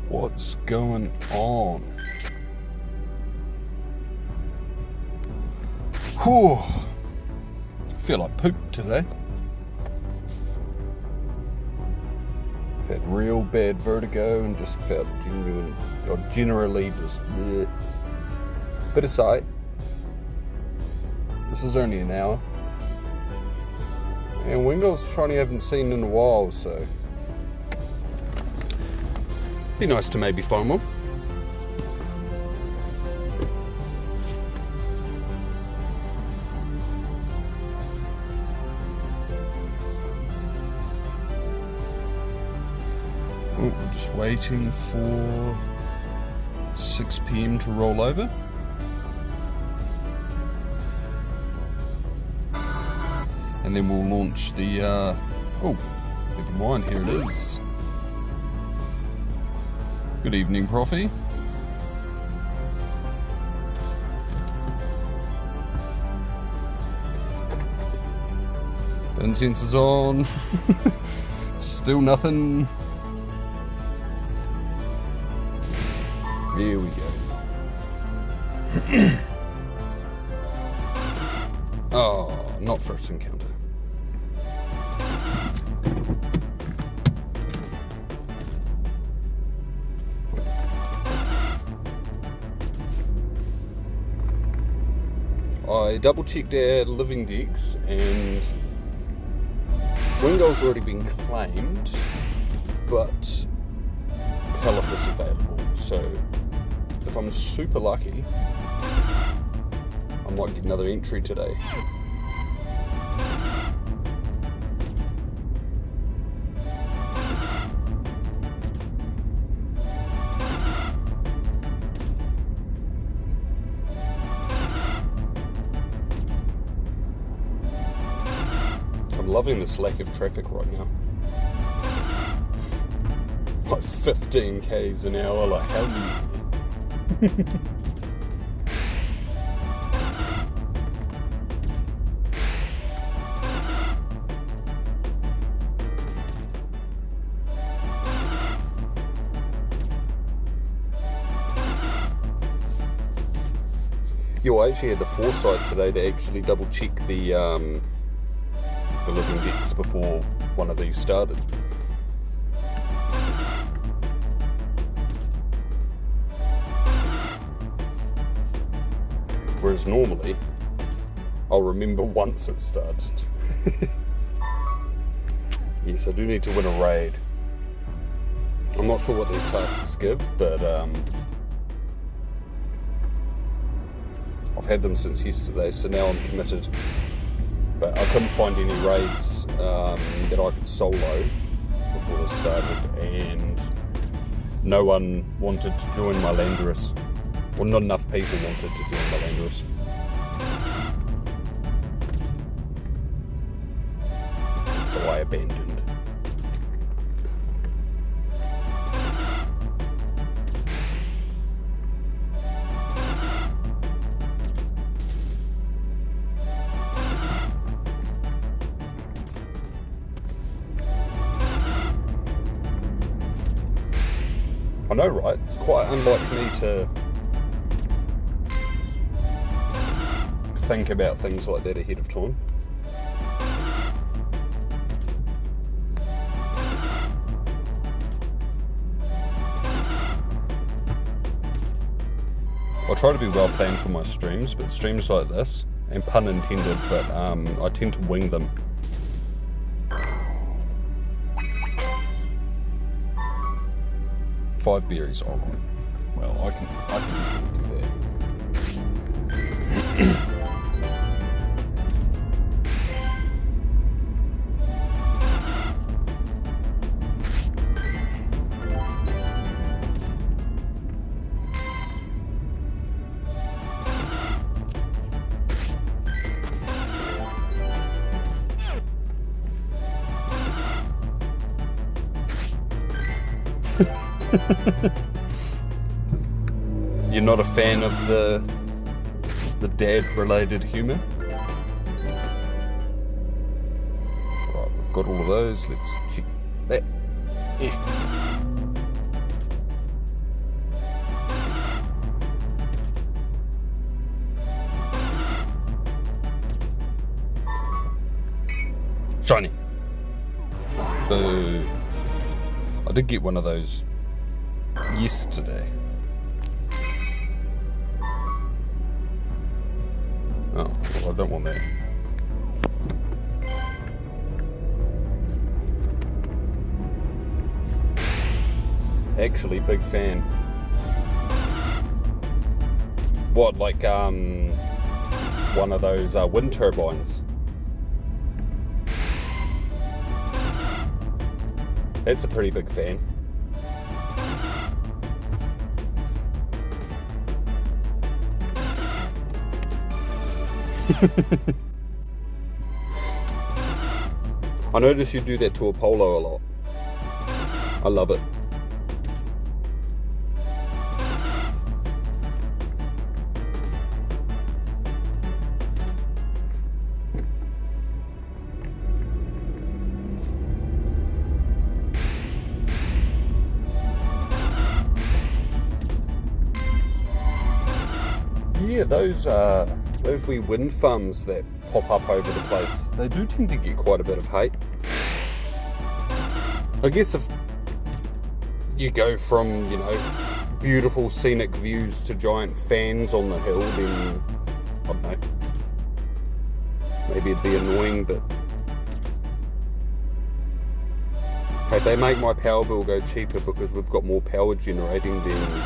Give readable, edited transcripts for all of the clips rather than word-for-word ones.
What's going on? Whew. Feel like poop today. I've had real bad vertigo and just felt generally just bleh. Bit of sight. This is only an hour. And Wingull's shiny I haven't seen in a while, so be nice to maybe find one. Oh, we're just waiting for 6 PM to roll over. And then we'll launch the, oh, never mind, here it is. Good evening, Profi. The incense is on. Still nothing. There we go. Oh, not first encounter. I double checked our living decks and Wingull's already been claimed, but Pellet is available, so if I'm super lucky, I might get another entry today. I'm loving this lack of traffic right now. Like 15 k's an hour, like hell yeah. Yo, I actually had the foresight today to actually double check the living decks before one of these started. Whereas normally, I'll remember once it started. Yes, I do need to win a raid. I'm not sure what these tasks give, but I've had them since yesterday, so now I'm committed. But I couldn't find any raids that I could solo before this started, and no one wanted to join my Landorus. Well, not enough people wanted to join my Landorus. So I abandoned. I know, right? It's quite unlike me to think about things like that ahead of time. I try to be well planned for my streams, but streams like this, and pun intended, but I tend to wing them. Five berries, alright. Well, I can definitely do that. You're not a fan of the dad-related humour? Right, we've got all of those. Let's check that. Yeah. Boo. I did get one of those yesterday. Oh, well, I don't want that. Actually, big fan. What, like one of those wind turbines? That's a pretty big fan. I notice you do that to a polo a lot. I love it. Yeah, those wee wind farms that pop up over the place, they do tend to get quite a bit of hate. I guess if you go from, you know, beautiful scenic views to giant fans on the hill, then, I don't know, maybe it'd be annoying, but if they make my power bill go cheaper because we've got more power generating, then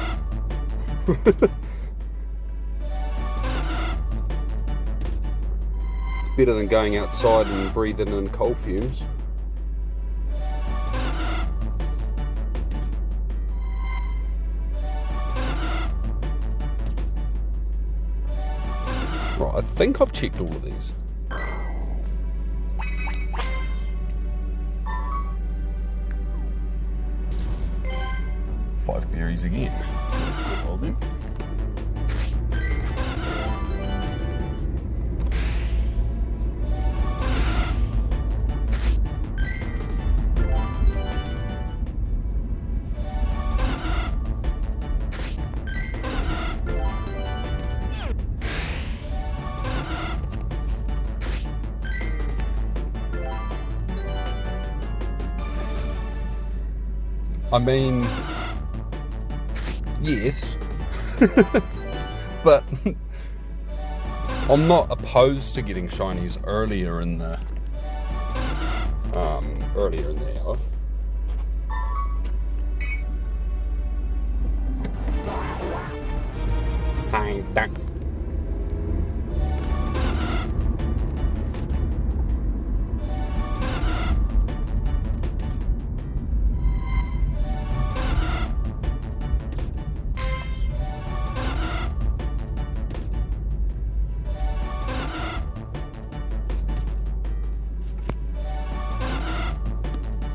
better than going outside and breathing in coal fumes. Right, I think I've checked all of these. Five berries again. Well then. I mean, yes, but I'm not opposed to getting shinies earlier in the hour. Sign duck.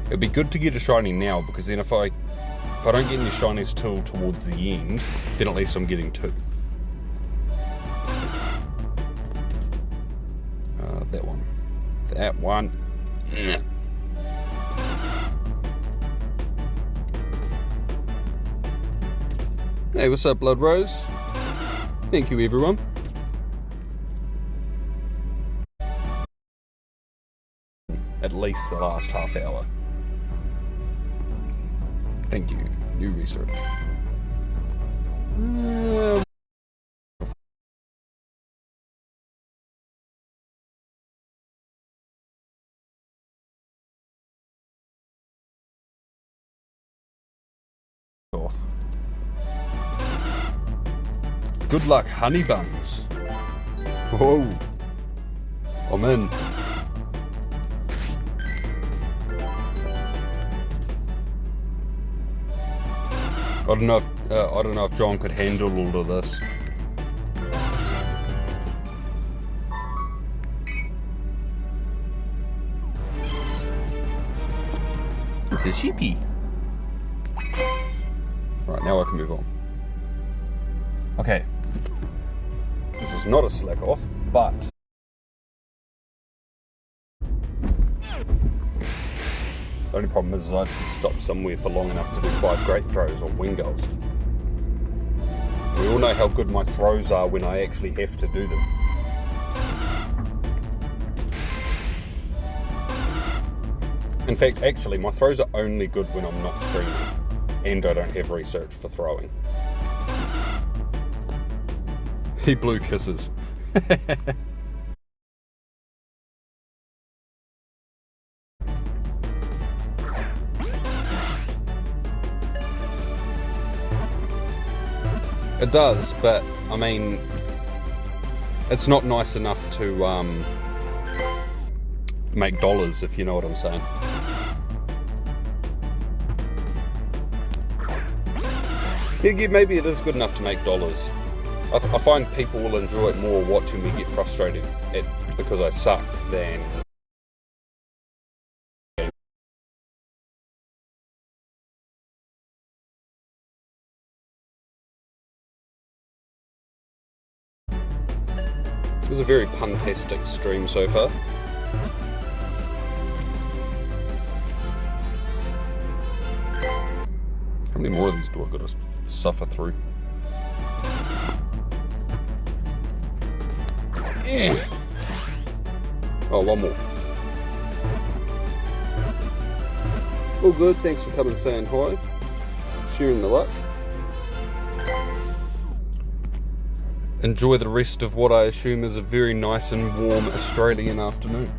It'd be good to get a shiny now, because then if I don't get any shinies till towards the end, then at least I'm getting two. That one. That one. Hey, what's up, Blood Rose? Thank you, everyone. At least the last half hour. Thank you. New research. Good luck, honey buns. Whoa. I'm in. I don't know if John could handle all of this. It's a sheepy. Right, now I can move on. Okay. This is not a slack off, but the only problem is I have to stop somewhere for long enough to do 5 great throws on Wingulls. We all know how good my throws are when I actually have to do them. In fact, actually, my throws are only good when I'm not streaming and I don't have research for throwing. He blew kisses. It does, but I mean, it's not nice enough to make dollars, if you know what I'm saying. Yeah, maybe it is good enough to make dollars. I find people will enjoy it more watching me get frustrated because I suck than... It was a very puntastic stream so far. How many more of these do I gotta suffer through? Yeah. Oh, one more. All good, thanks for coming saying hi. Sharing the luck. Enjoy the rest of what I assume is a very nice and warm Australian afternoon.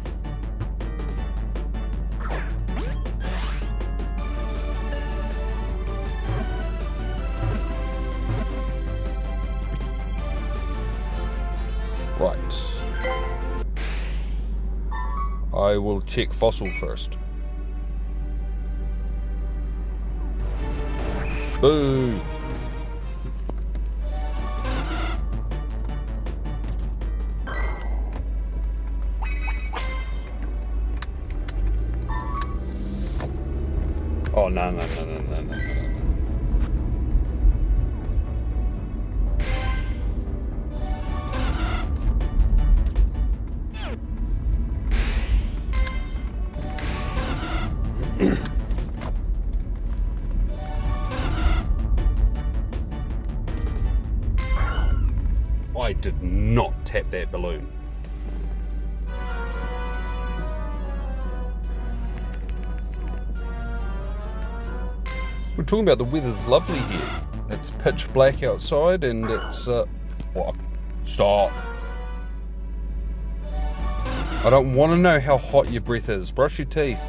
Right. I will check fossil first. Boo! Oh, no. I did not tap that balloon. We're talking about the weather's lovely here. It's pitch black outside and it's... What? Stop. I don't want to know how hot your breath is. Brush your teeth.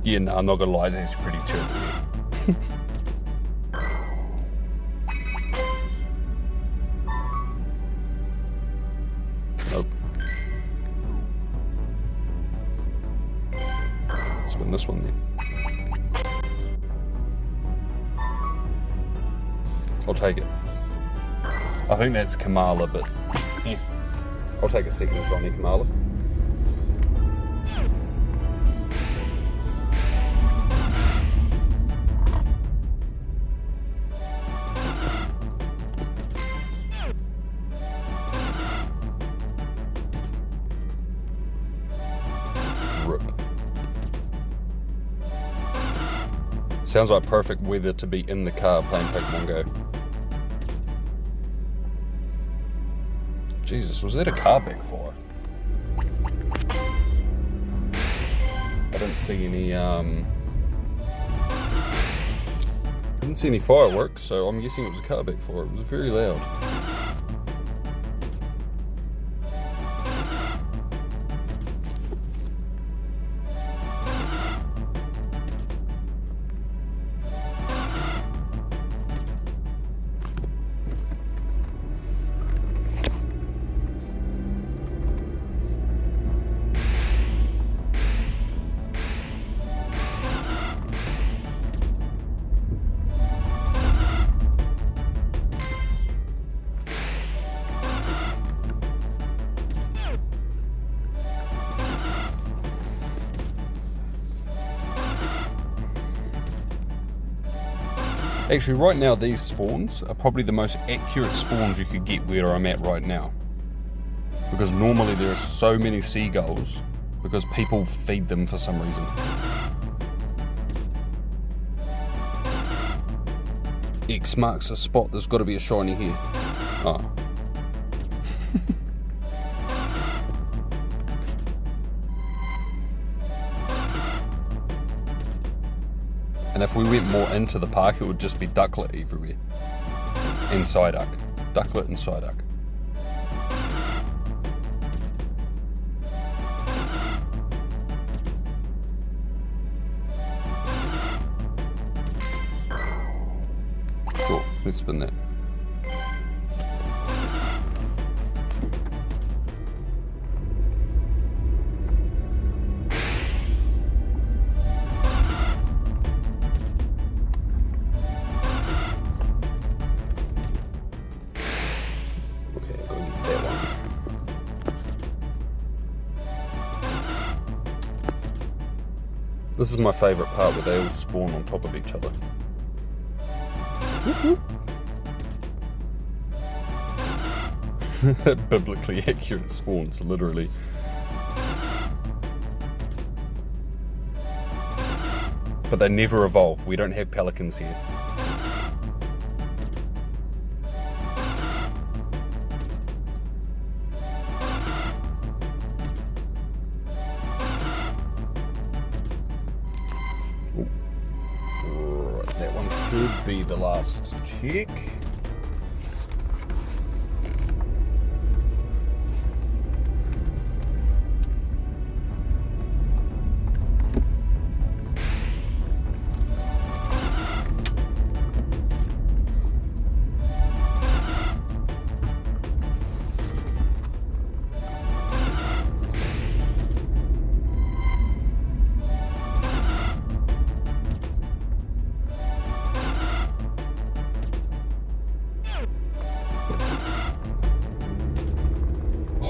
Yeah, no, I'm not gonna lie, it's pretty chill here. Nope. Spin this one then. I'll take it. I think that's Kamala, but yeah. I'll take a second Johnny Kamala. Sounds like perfect weather to be in the car playing Pokemon Go. Jesus, was that a car backfire? I didn't see any fireworks, so I'm guessing it was a car backfire. It was very loud. Actually, right now these spawns are probably the most accurate spawns you could get where I'm at right now. Because normally there are so many seagulls because people feed them for some reason. X marks a spot, there's got to be a shiny here. Oh. And if we went more into the park, it would just be ducklet everywhere. And psyduck. Ducklet and psyduck. Sure, let's spin that. This is my favourite part, where they all spawn on top of each other. Biblically accurate spawns, literally. But they never evolve. We don't have pelicans here. That one should be the last check.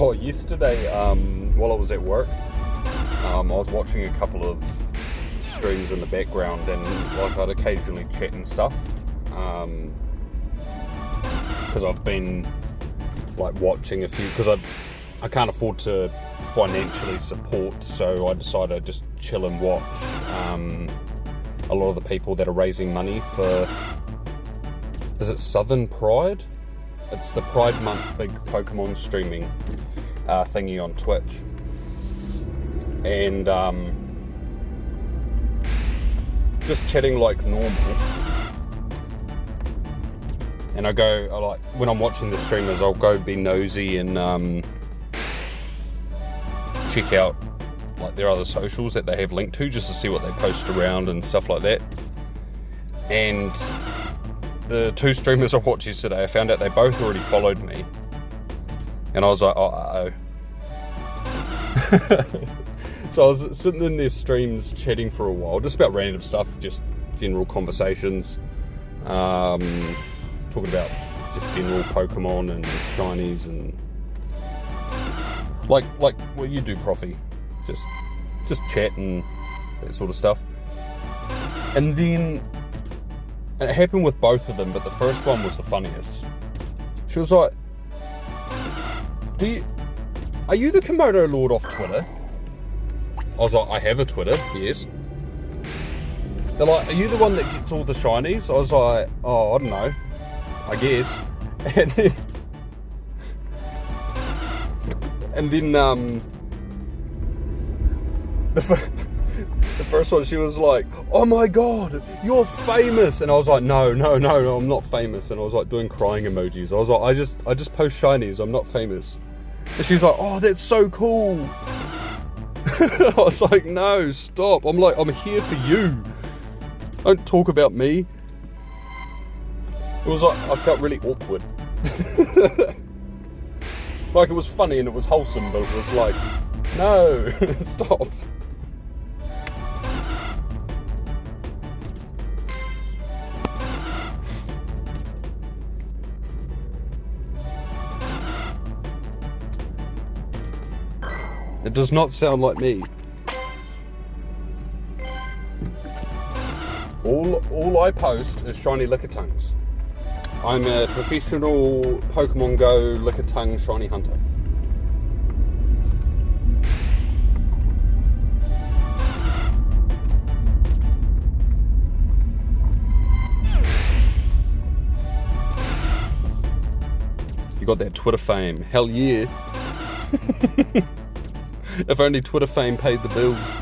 Oh, yesterday, while I was at work, I was watching a couple of streams in the background, and like I'd occasionally chat and stuff, because I've been like watching a few, because I can't afford to financially support, so I decided I'd just chill and watch a lot of the people that are raising money for, is it Southern Pride? It's the Pride Month big Pokemon streaming thingy on Twitch. And just chatting like normal. And I like, when I'm watching the streamers, I'll go be nosy and check out like their other socials that they have linked to, just to see what they post around and stuff like that. And the two streamers I watched yesterday, I found out they both already followed me. And I was like, oh, uh-oh. So I was sitting in their streams chatting for a while, just about random stuff, just general conversations. Talking about just general Pokemon and shinies and like what you do, Profi. Just chat and that sort of stuff. And then, and it happened with both of them, but the first one was the funniest. She was like, are you the Komodo Lord off Twitter? I was like, I have a Twitter, yes. They're like, are you the one that gets all the shinies? I was like, oh, I don't know, I guess. And then the first one, she was like, oh my god, you're famous. And I was like, no, I'm not famous. And I was like doing crying emojis. I was like, I just post shinies, I'm not famous. And she's like, oh, that's so cool. I was like, no, stop. I'm like, I'm here for you. Don't talk about me. It was like, I felt really awkward. Like, it was funny and it was wholesome, but it was like, no, stop. It does not sound like me. All I post is shiny Lickitungs. I'm a professional Pokemon Go Lickitung shiny hunter. got that Twitter fame. Hell yeah. If only Twitter fame paid the bills.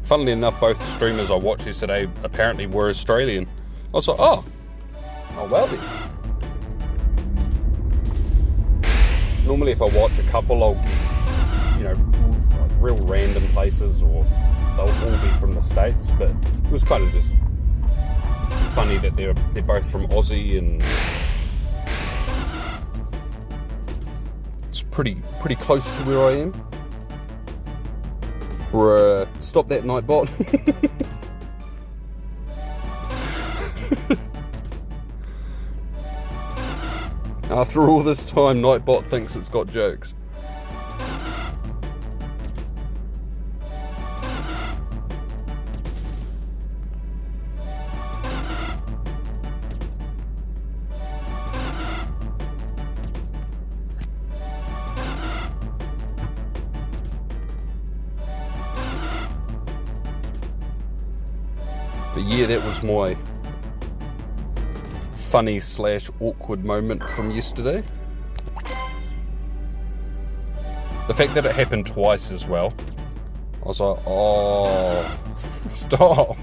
Funnily enough, both the streamers I watched yesterday apparently were Australian. I was like, oh well then. Normally if I watch a couple, I'll get, you know, like real random places, or they'll all be from the States, but it was kind of just funny that they're both from Aussie, and it's pretty close to where I am. Bruh, stop that, Nightbot. After all this time, Nightbot thinks it's got jokes. But yeah, that was my funny / awkward moment from yesterday. The fact that it happened twice as well, I was like, oh, stop.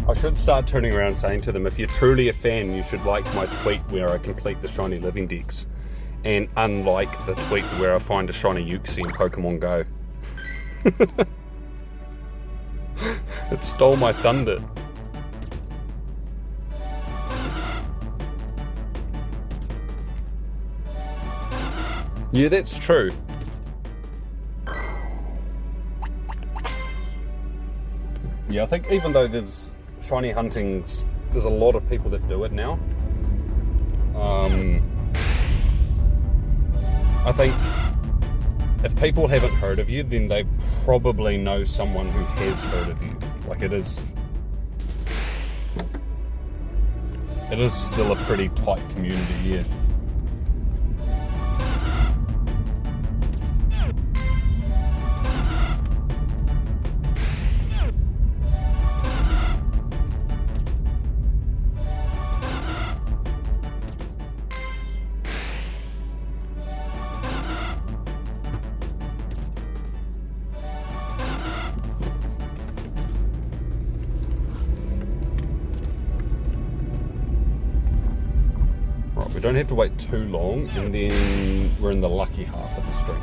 I should start turning around saying to them, if you're truly a fan, you should like my tweet where I complete the shiny living dex, and unlike the tweet where I find a shiny Uxie in Pokemon Go. It stole my thunder. Yeah, that's true. Yeah, I think even though there's shiny hunting, there's a lot of people that do it now. I think if people haven't heard of you, then they probably know someone who has heard of you. Like, it is still a pretty tight community, yeah. We don't have to wait too long, and then we're in the lucky half of the stream.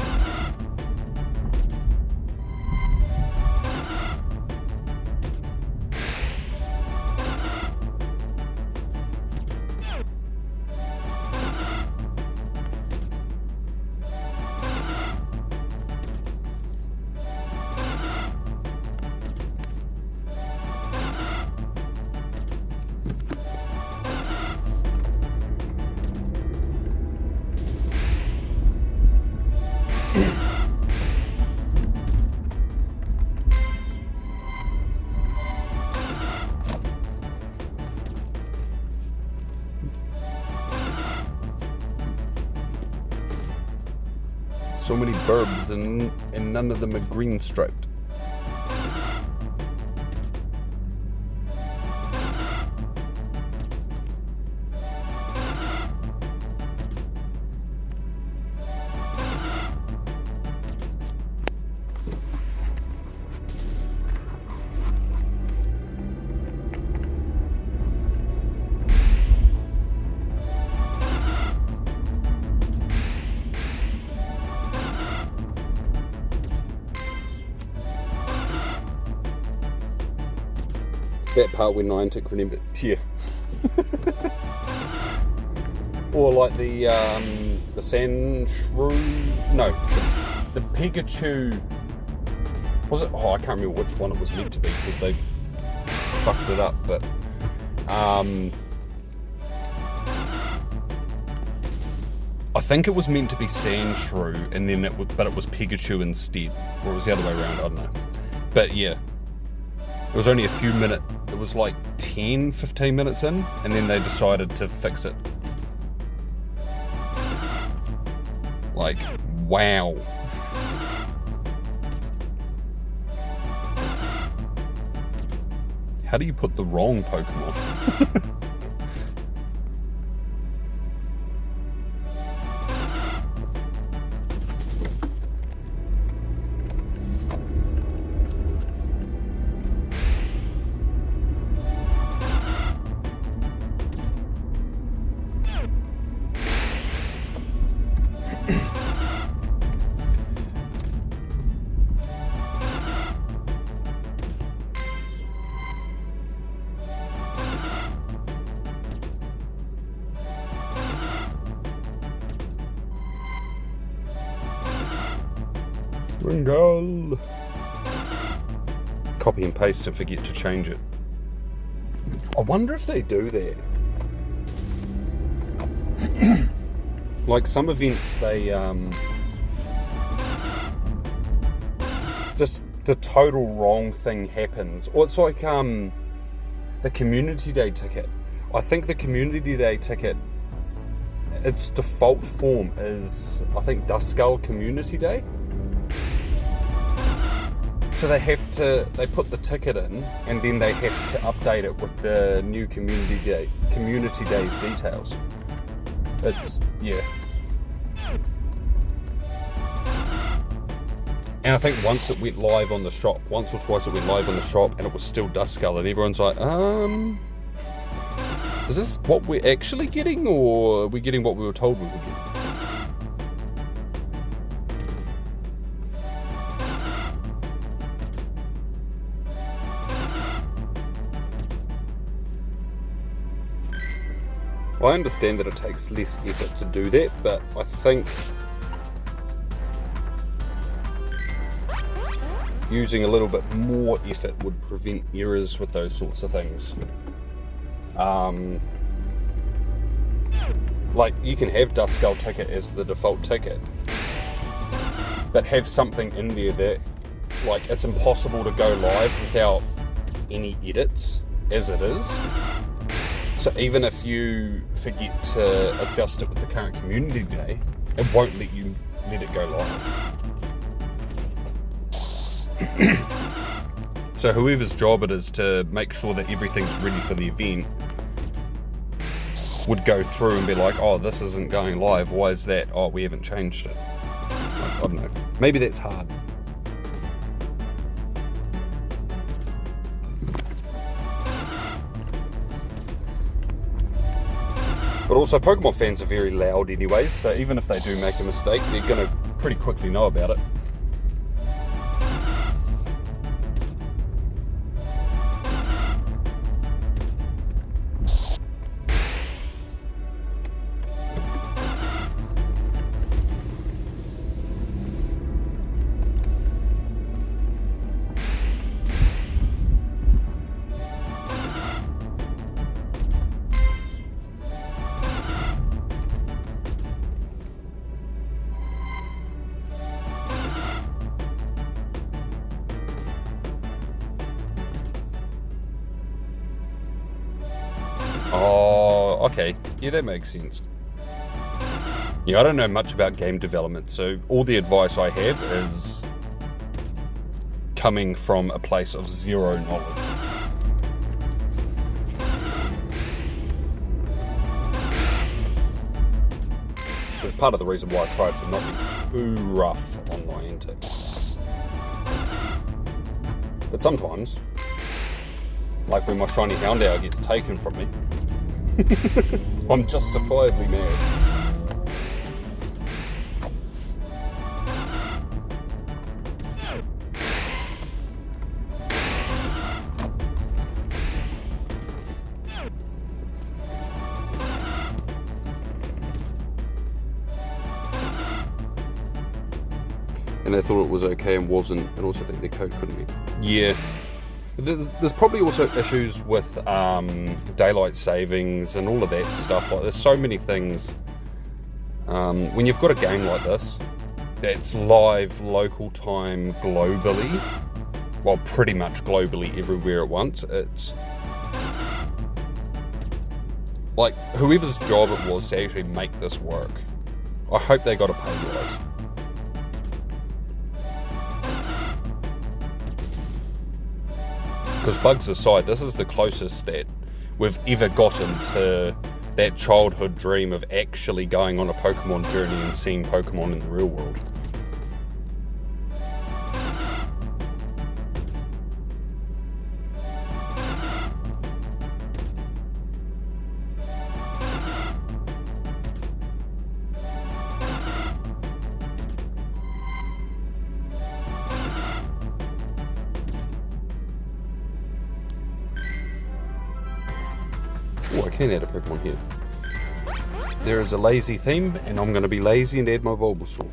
So many burbs and none of them are green striped. That part when Niantic remembered, yeah. Or like the The Sandshrew... No, the Pikachu... Was it? Oh, I can't remember which one it was meant to be because they fucked it up, but... I think it was meant to be Sandshrew, and then but it was Pikachu instead. Or it was the other way around, I don't know. But yeah. It was only a few minutes, it was like 10, 15 minutes in, and then they decided to fix it. Like, wow. How do you put the wrong Pokemon? Wingull. Copy and paste and forget to change it. I wonder if they do that. Like some events, they just the total wrong thing happens. Or it's like the community day ticket. I think the community day ticket, its default form is, I think, Duskull Community Day. So they put the ticket in, and then they have to update it with the new Community Day's details. It's, yeah. And I think once it went live on the shop, once or twice it went live on the shop, and it was still Duskull, and everyone's like, is this what we're actually getting, or are we getting what we were told we were getting? I understand that it takes less effort to do that, but I think using a little bit more effort would prevent errors with those sorts of things. Like, you can have Duskull ticket as the default ticket, but have something in there that, like, it's impossible to go live without any edits, as it is. So even if you forget to adjust it with the current community day, it won't let it go live. So whoever's job it is to make sure that everything's ready for the event would go through and be like, oh, this isn't going live, why is that? Oh, we haven't changed it. I don't know. Maybe that's hard. But also, Pokemon fans are very loud anyways, so even if they do make a mistake, they're going to pretty quickly know about it. Oh, okay. Yeah, that makes sense. Yeah, I don't know much about game development, so all the advice I have is coming from a place of zero knowledge. Which is part of the reason why I try to not be too rough on Niantic. But sometimes, like when my shiny Houndour gets taken from me, I'm justifiably mad. they thought it was okay and wasn't, and also think their code couldn't be. Yeah. There's probably also issues with daylight savings and all of that stuff. Like, there's so many things. When you've got a game like this that's live local time globally, well, pretty much globally everywhere at once, it's like whoever's job it was to actually make this work, I hope they got a pay rise. Because bugs aside, this is the closest that we've ever gotten to that childhood dream of actually going on a Pokemon journey and seeing Pokemon in the real world. Oh, I can add a Pokemon here. There is a lazy theme, and I'm going to be lazy and add my Bulbasaur.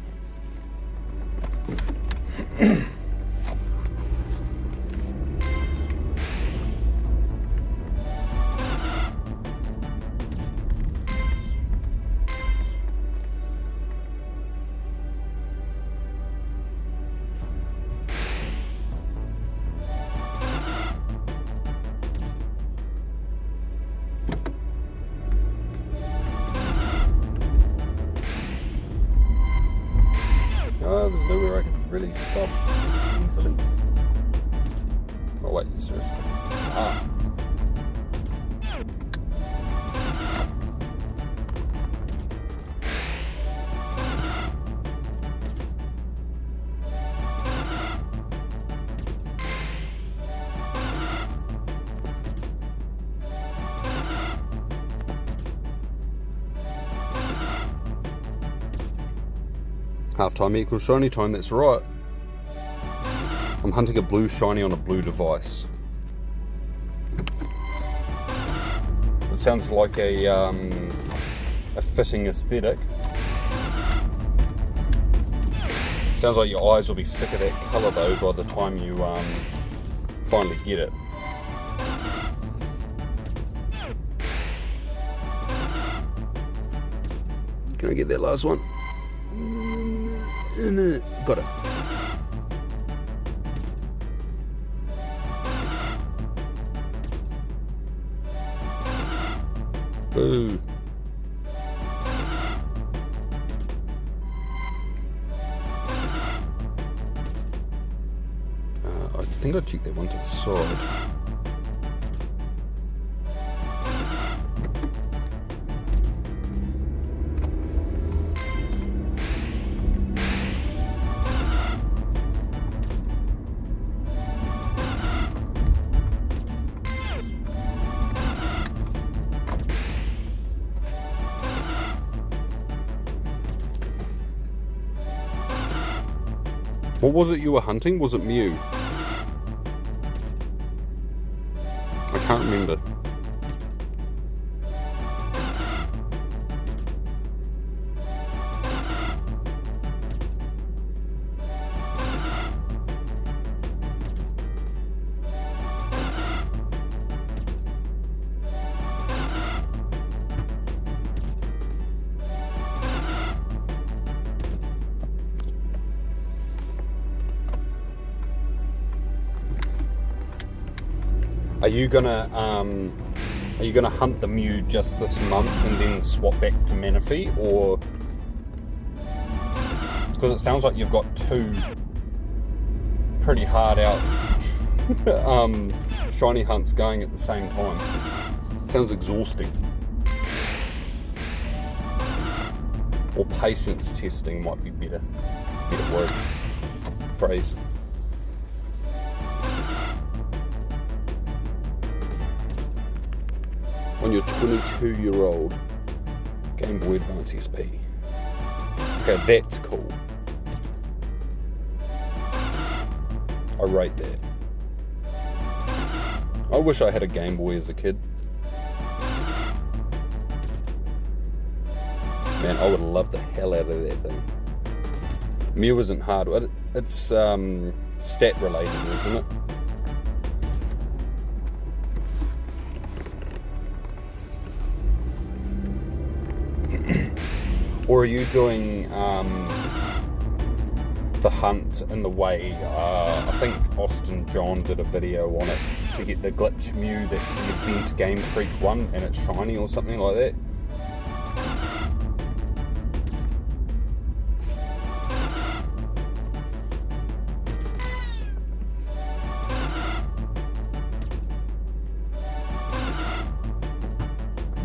There's nowhere I can really stop easily. Oh wait, seriously. Ah. Half time equals shiny time, that's right. I'm hunting a blue shiny on a blue device. It sounds like a fitting aesthetic. Sounds like your eyes will be sick of that colour though by the time you finally get it. Can I get that last one? Got it. Boo. I think I'll check that one to the side. What was it you were hunting? Was it Mew? I can't remember. Are you gonna hunt the Mew just this month and then swap back to Manaphy, or because it sounds like you've got two pretty hard out shiny hunts going at the same time? Sounds exhausting. Or patience testing might be better word phrase. On your 22-year-old Game Boy Advance SP. Okay, that's cool. I rate that. I wish I had a Game Boy as a kid. Man, I would love the hell out of that thing. Mew isn't hard. It's stat related, isn't it? Or are you doing the hunt in the way, I think Austin John did a video on it to get the glitch Mew that's the event Game Freak one and it's shiny or something like that.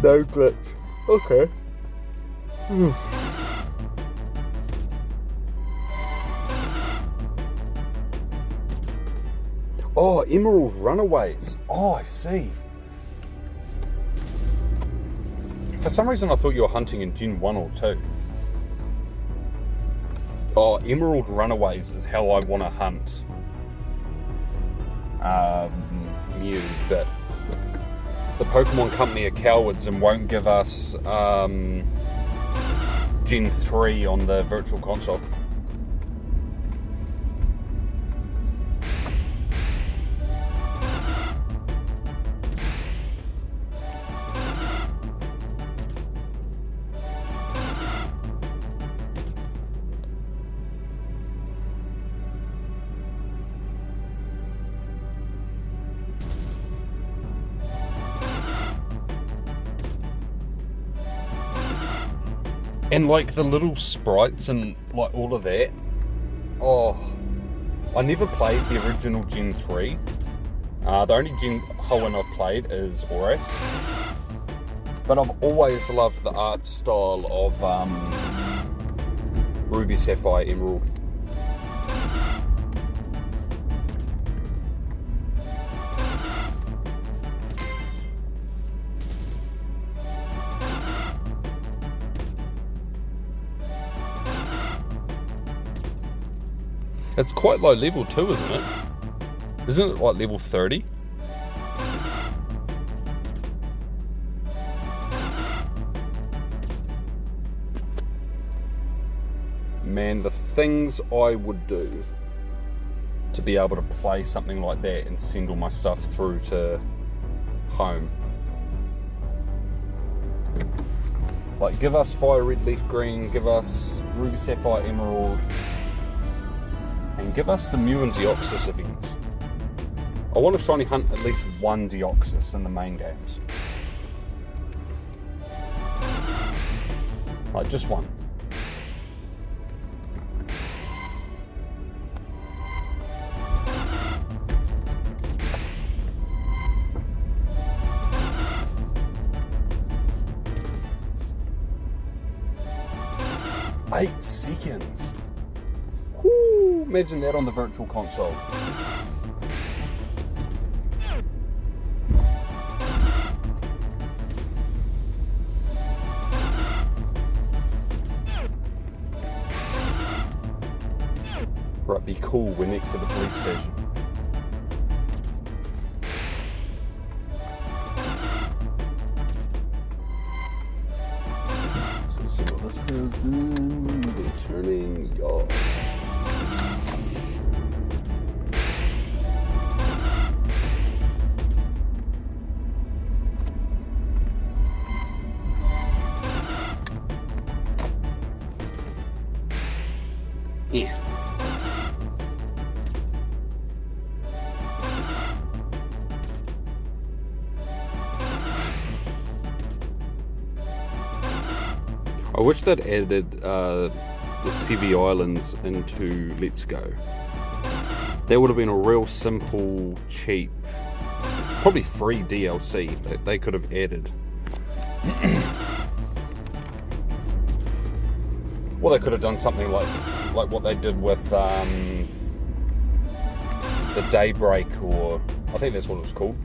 No glitch. Okay. Oh, Emerald Runaways. Oh, I see. For some reason I thought you were hunting in Gen 1 or 2. Oh, Emerald Runaways is how I want to hunt Mew, but the Pokemon Company are cowards and won't give us Gen 3 on the Virtual Console. And like the little sprites and like all of that. Oh, I never played the original Gen 3. The only Gen Hoenn I've played is Oris. But I've always loved the art style of Ruby, Sapphire, Emerald. It's quite low level too, isn't it? Isn't it like level 30? Man, the things I would do to be able to play something like that and send all my stuff through to home. Like, give us Fire Red, Leaf Green, give us Ruby, Sapphire, Emerald, and give us the Mew and Deoxys events. I want to shiny hunt at least one Deoxys in the main games. Like, just one. Eight seconds. Woo, imagine that on the Virtual Console. Right, be cool, we're next to the police station. So let's see what this girl's doing. Returning yours. Yeah. I wish they'd added the Sevi Islands into Let's Go. That would have been a real simple, cheap, probably free DLC that they could have added. Well, they could have done something like what they did with the Daybreak, or I think that's what it was called.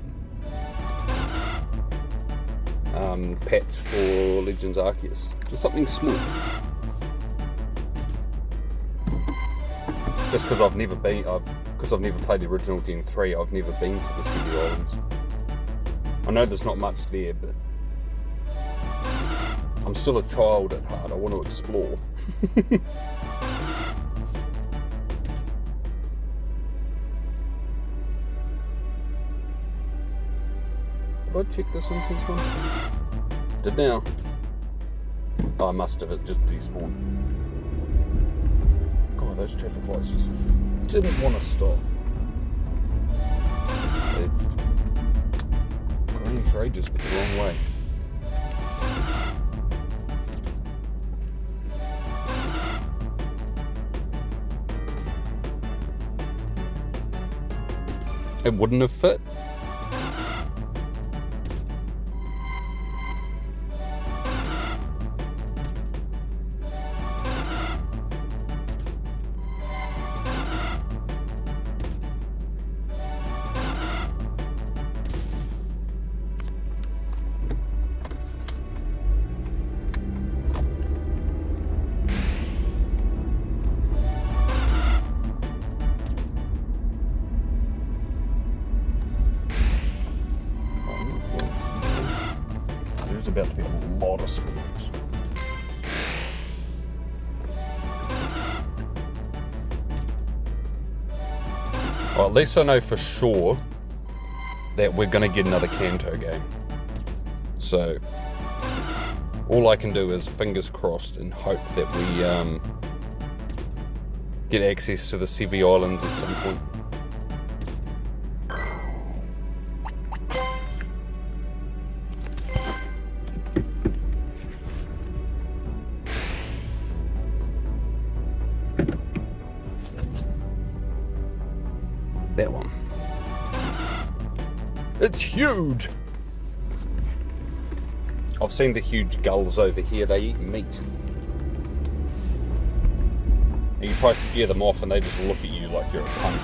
Patch for Legends Arceus. Just something small. Just because I've never played the original Gen 3, I've never been to the Sevi Islands. I know there's not much there, but I'm still a child at heart. I want to explore. Did I check this incense one? Did now. Oh, I must have. It just despawned. God, those traffic lights just didn't want to stop. It just green for ages, but the wrong way. It wouldn't have fit. There's about to be a lot of spawns. Well, at least I know for sure that we're going to get another Kanto game. So, all I can do is fingers crossed and hope that we get access to the Sevi Islands at some point. That one. It's huge! I've seen the huge gulls over here, they eat meat. And you try to scare them off and they just look at you like you're a punk.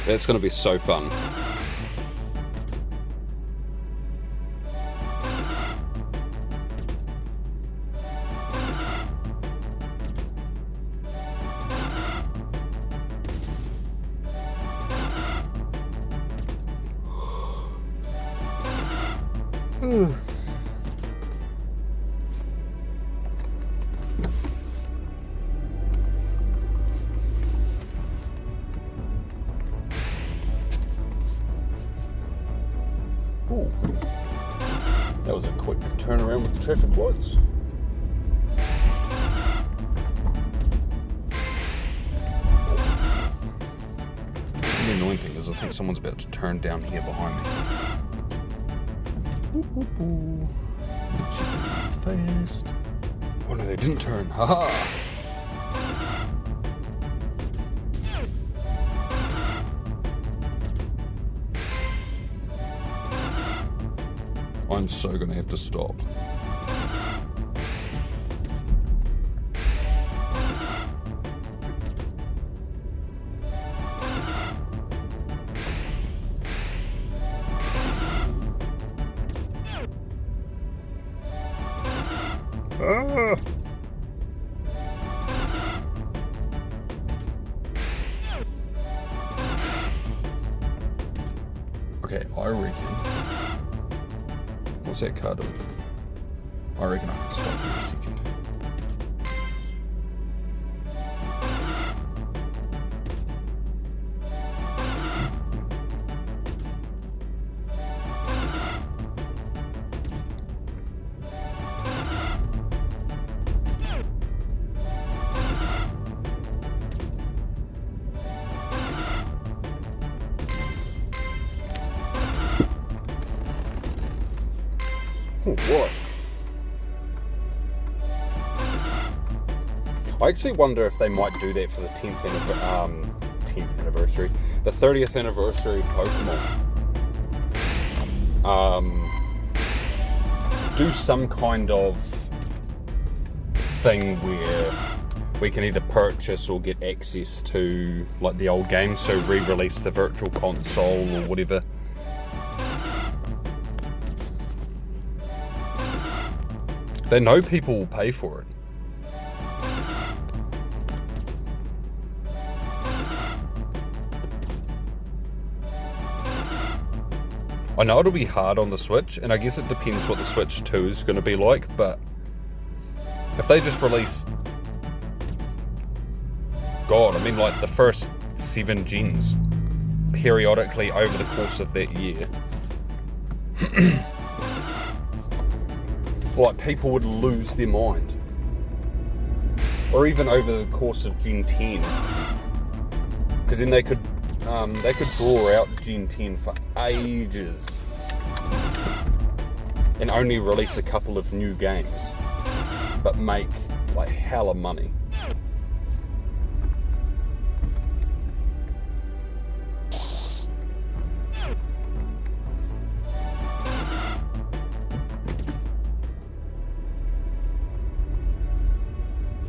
That's going to be so fun. Ooh. That was a quick turnaround with the traffic lights. The annoying thing is I think someone's about to turn down here behind me. Fast. Oh no, they didn't turn. Haha! I'm so gonna have to stop. Ah. Okay, I reckon. What's that car doing? I reckon I can stop in a second. Oh, what? I actually wonder if they might do that for the 10th anniversary, the 30th anniversary of Pokemon. Do some kind of thing where we can either purchase or get access to like the old game, so re-release the virtual console or whatever. They know people will pay for it. I know it'll be hard on the Switch, and I guess it depends what the Switch 2 is going to be like, but If they just release, God, I mean like the first 7 gens periodically over the course of that year, like people would lose their mind. Or even over the course of Gen 10, because then they could draw out Gen 10 for ages and only release a couple of new games, but make like hella money.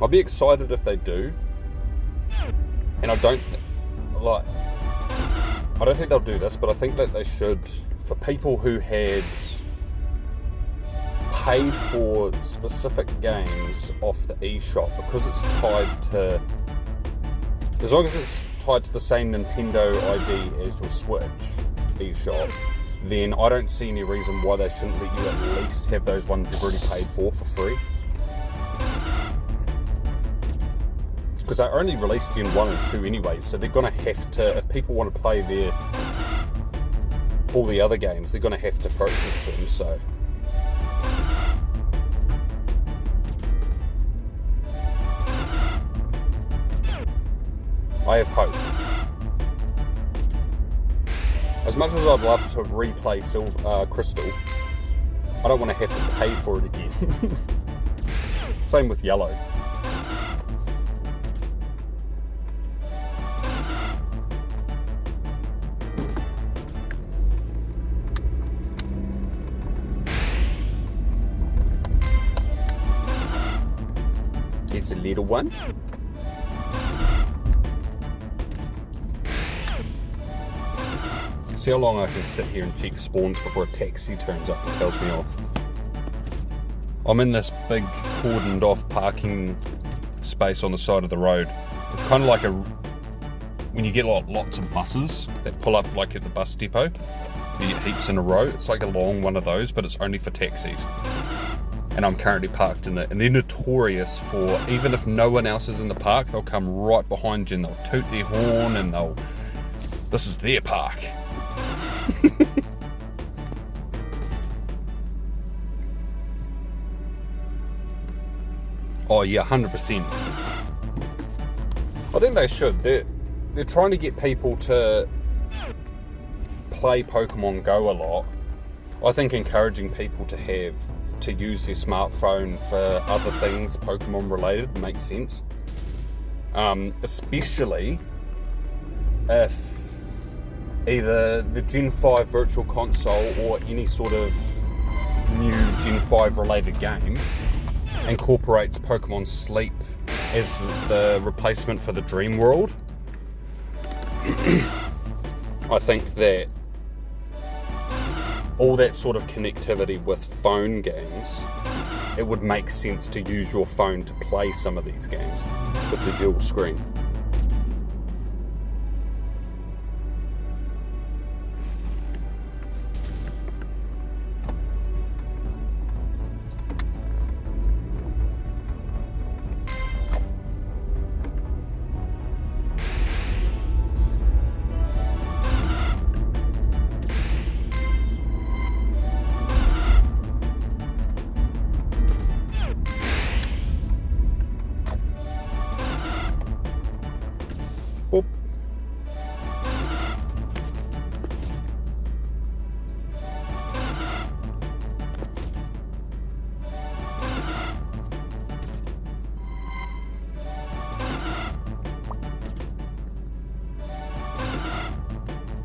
I'll be excited if they do, and I don't think they'll do this, but I think that they should, for people who had paid for specific games off the eShop, because it's tied to, as long as it's tied to the same Nintendo ID as your Switch eShop, then I don't see any reason why they shouldn't let you at least have those ones you've already paid for free. Because they only released Gen 1 and 2 anyway, so they're going to have to, if people want to play all the other games, they're going to have to purchase them, so. I have hope. As much as I'd love to replay Crystal, I don't want to have to pay for it again. Same with Yellow. It's a little one. See how long I can sit here and check spawns before a taxi turns up and tells me off. I'm in this big cordoned off parking space on the side of the road. It's kind of like when you get lots of buses that pull up like at the bus depot, you get heaps in a row. It's like a long one of those, but it's only for taxis. And I'm currently parked in it, and they're notorious for, even if no one else is in the park, they'll come right behind you and they'll toot their horn and this is their park. Oh yeah, 100%. I think they should. They're trying to get people to play Pokemon Go a lot. I think encouraging people to use their smartphone for other things Pokemon related makes sense. Especially if either the Gen 5 Virtual Console or any sort of new Gen 5 related game incorporates Pokemon Sleep as the replacement for the Dream World. I think that all that sort of connectivity with phone games, it would make sense to use your phone to play some of these games with the dual screen.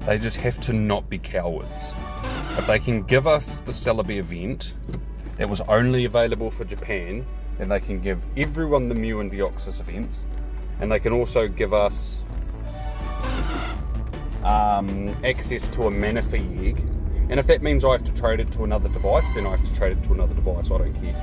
They just have to not be cowards. If they can give us the Celebi event that was only available for Japan, then they can give everyone the Mew and Deoxys events, and they can also give us access to a Manaphy egg. And if that means I have to trade it to another device, then I have to trade it to another device. I don't care.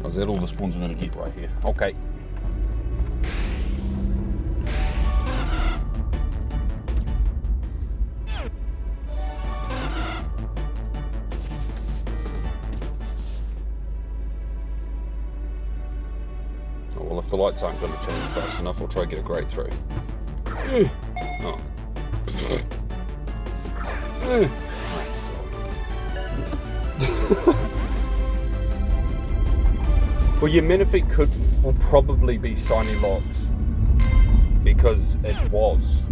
Oh, is that all the spawns I'm going to get right here? Okay. Oh, well, if the lights aren't going to change fast enough, I'll try to get a grate through. Oh. Well, your Menifee will probably be shiny locked because it was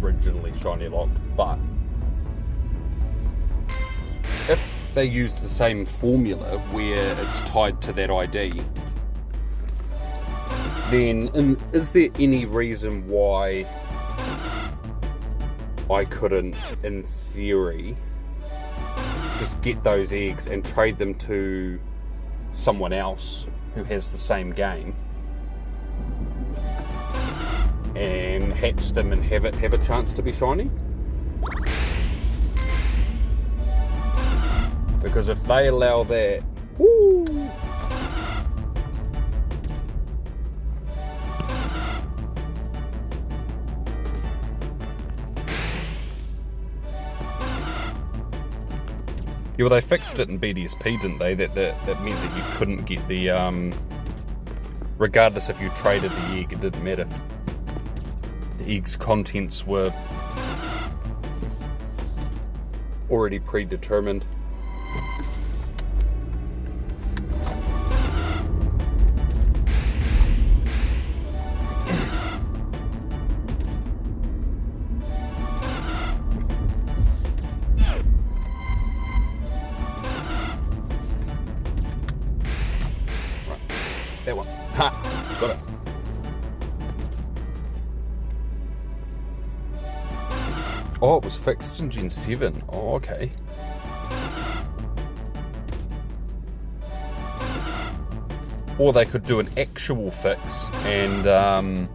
originally shiny locked, but if they use the same formula where it's tied to that ID, then is there any reason why I couldn't, in theory, just get those eggs and trade them to someone else who has the same game and hatch them and have a chance to be shiny? Because if they allow that, woo, yeah, well, they fixed it in BDSP, didn't they? That meant that you couldn't get the, regardless if you traded the egg, it didn't matter. The egg's contents were already predetermined. That one. Ha! Got it. Oh, it was fixed in Gen 7. Oh, okay. Or they could do an actual fix and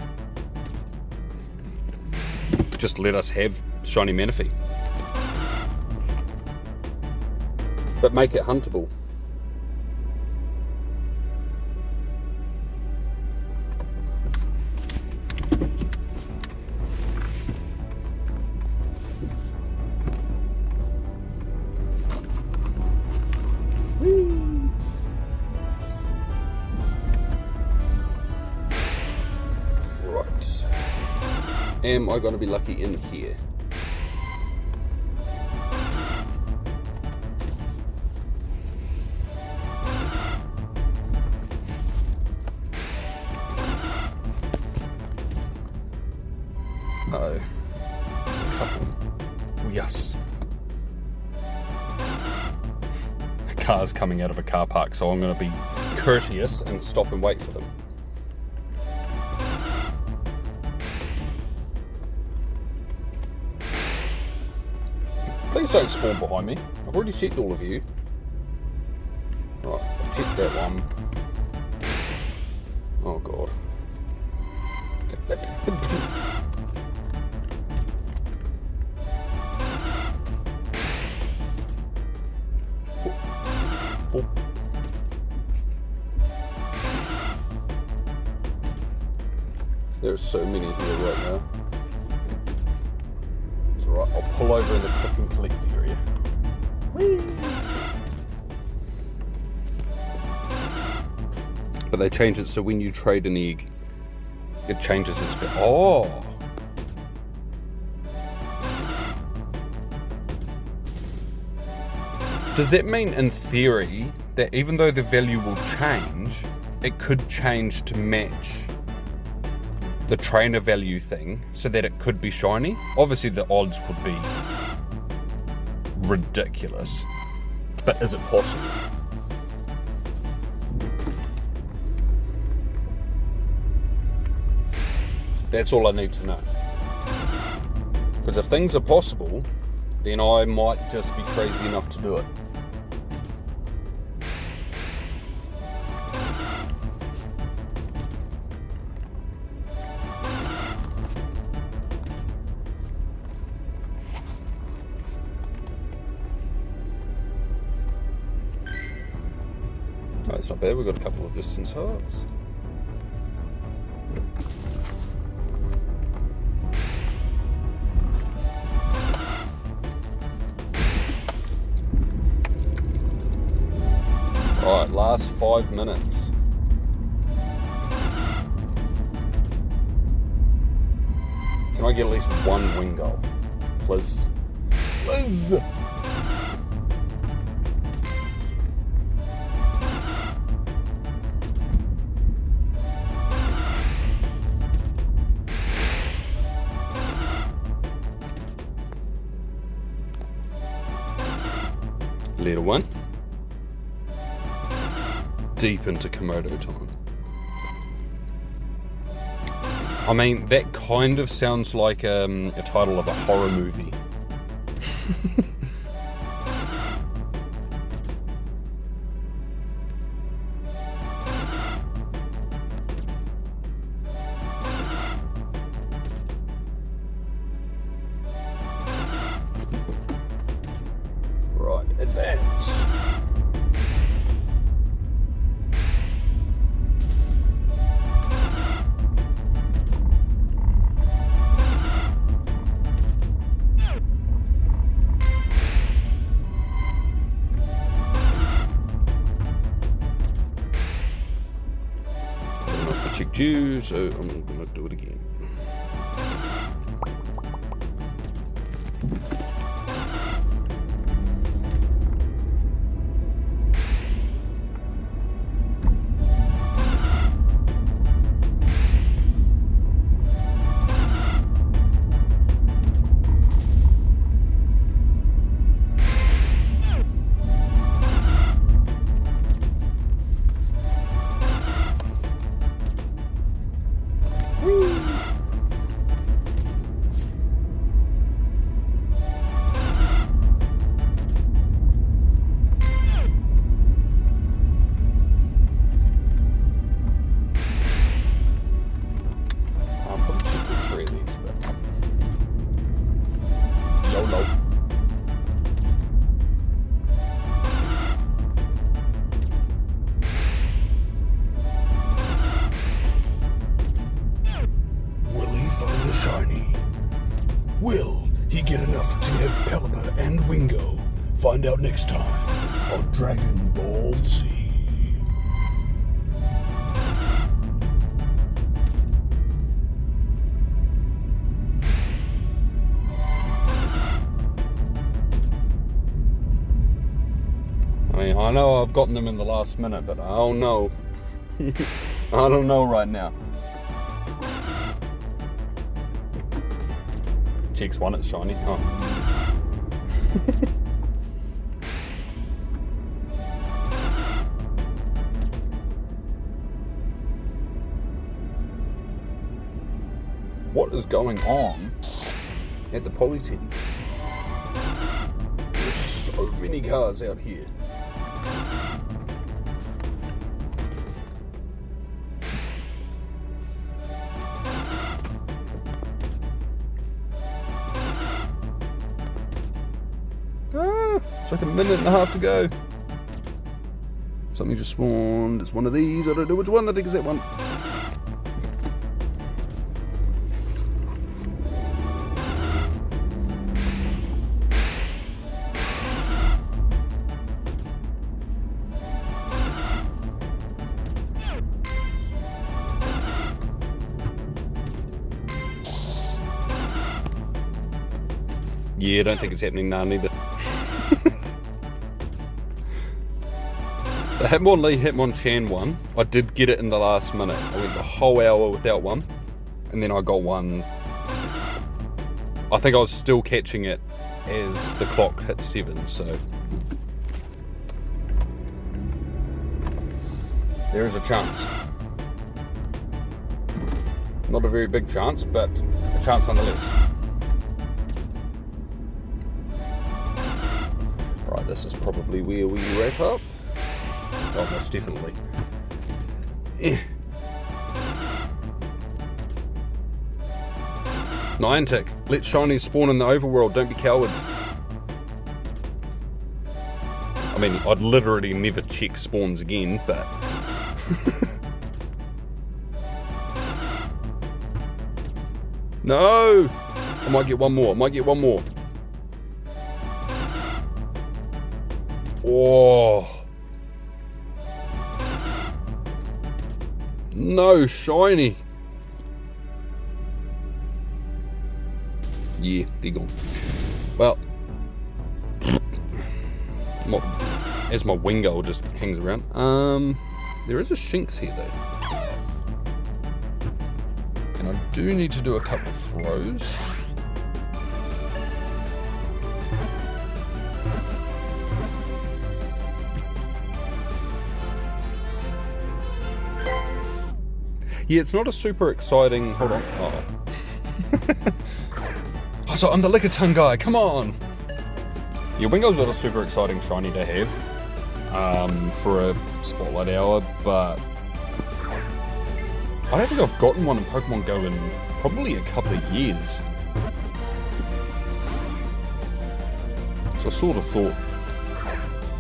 just let us have shiny Menifee. But make it huntable. Am I going to be lucky in here? No. There's a couple. Oh, yes. A car's coming out of a car park, so I'm going to be courteous and stop and wait for them. Please don't spawn behind me. I've already checked all of you. Right, I've checked that one. Oh god. Oh. There are so many here right now. Right, I'll pull over in the click and collect area. Whee! But they change it so when you trade an egg, it changes its value. Oh! Does that mean, in theory, that even though the value will change, it could change to match the trainer value thing so that it could be shiny? Obviously the odds would be ridiculous, but is it possible? That's all I need to know. Because if things are possible, then I might just be crazy enough to do it. That's not bad, we've got a couple of distance hearts. Right, last 5 minutes. Can I get at least one Wingull? Please. Please! Little one. Deep into Komodo time. I mean, that kind of sounds like a title of a horror movie. Right, advance. Chick Jew, so I'm gonna do it again. YOLO. Will he find the shiny? Will he get enough to have Pelipper and Wingull? Find out next time on Dragon Ball Z. I mean, I know I've gotten them in the last minute, but I don't know. I don't know right now. Cheeks one, it's shiny. Oh. What is going on at the Polytech? There's so many cars out here. It's like a minute and a half to go. Something just spawned. It's one of these. I don't know which one. I think it's that one. Yeah, I don't think it's happening now neither. The Hitmonchan one, I did get it in the last minute. I went the whole hour without one, and then I got one. I think I was still catching it as the clock hit 7, so. There is a chance. Not a very big chance, but a chance nonetheless. Right, this is probably where we wrap up. Oh, most definitely. Yeah. Niantic, let shinies spawn in the overworld, don't be cowards. I mean, I'd literally never check spawns again, but... No! I might get one more, Oh! No, shiny! Yeah, they're gone. Well, as my Wingull just hangs around. There is a Shinx here though. And I do need to do a couple of throws. Yeah, it's not a super exciting... Hold on. Oh. Oh, so I'm the Lickitung guy, come on! Yeah, Wingull's not a super exciting shiny to have for a Spotlight Hour, but I don't think I've gotten one in Pokemon Go in probably a couple of years. So I sort of thought,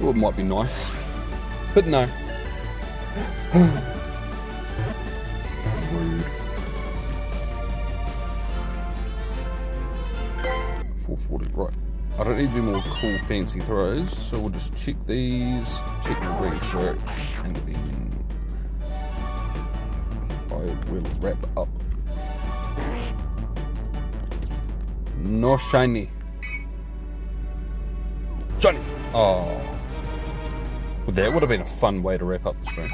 oh, it might be nice, but no. Rude. 440, right. I don't need to do more cool fancy throws, so we'll just check these, check the research, and then I will wrap up. No shiny. Shiny! Oh. Well, that would have been a fun way to wrap up the stream.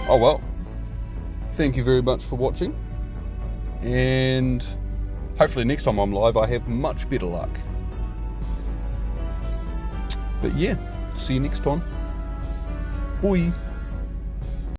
Oh well. Thank you very much for watching. And hopefully next time I'm live I have much better luck. But yeah, see you next time. Bye.